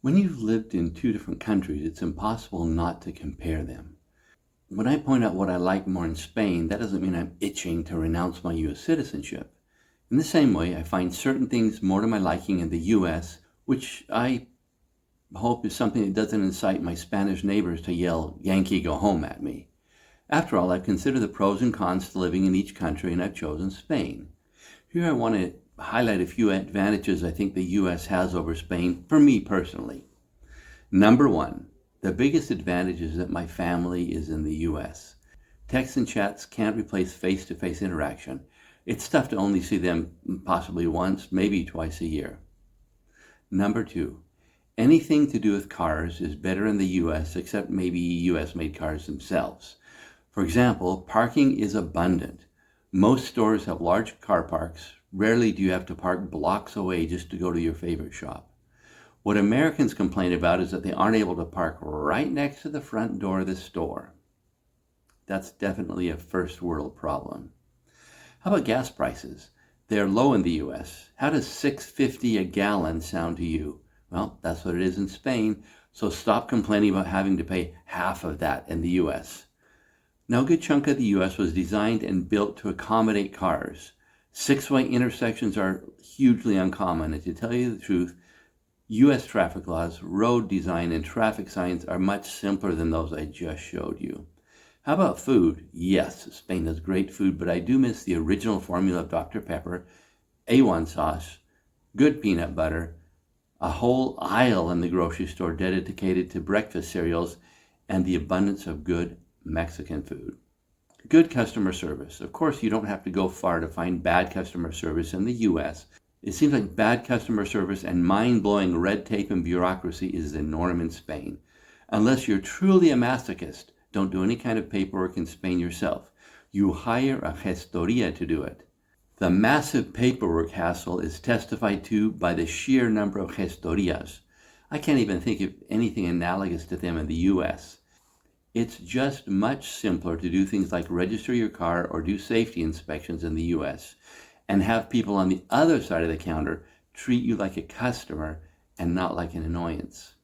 When you've lived in two different countries, it's impossible not to compare them. When I point out what I like more in Spain, that doesn't mean I'm itching to renounce my U.S. citizenship. In the same way, I find certain things more to my liking in the U.S., which I hope is something that doesn't incite my Spanish neighbors to yell, "Yankee, go home" at me. After all, I've considered the pros and cons to living in each country, and I've chosen Spain. Here I want to highlight a few advantages I think the U.S. has over Spain for me personally. Number one, the biggest advantage is that my family is in the U.S. Texts and chats can't replace face-to-face interaction. It's tough to only see them possibly once, maybe twice a year. Number two, anything to do with cars is better in the U.S. except maybe U.S.-made cars themselves. For example, parking is abundant. Most stores have large car parks. Rarely do you have to park blocks away just to go to your favorite shop. What Americans complain about is that they aren't able to park right next to the front door of the store. That's definitely a first world problem. How about gas prices? They're low in the U.S. How does $6.50 a gallon sound to you? Well, that's what it is in Spain, so stop complaining about having to pay half of that in the U.S. Now, a good chunk of the U.S. was designed and built to accommodate cars. Six-way intersections are hugely uncommon, and to tell you the truth, U.S. traffic laws, road design, and traffic signs are much simpler than those I just showed you. How about food? Yes, Spain has great food, but I do miss the original formula of Dr. Pepper, A1 sauce, good peanut butter, a whole aisle in the grocery store dedicated to breakfast cereals, and the abundance of good Mexican food. Good customer service. Of course, you don't have to go far to find bad customer service in the U.S. It seems like bad customer service and mind-blowing red tape and bureaucracy is the norm in Spain. Unless you're truly a masochist, don't do any kind of paperwork in Spain yourself. You hire a gestoria to do it. The massive paperwork hassle is testified to by the sheer number of gestorias. I can't even think of anything analogous to them in the U.S. It's just much simpler to do things like register your car or do safety inspections in the U.S. and have people on the other side of the counter treat you like a customer and not like an annoyance.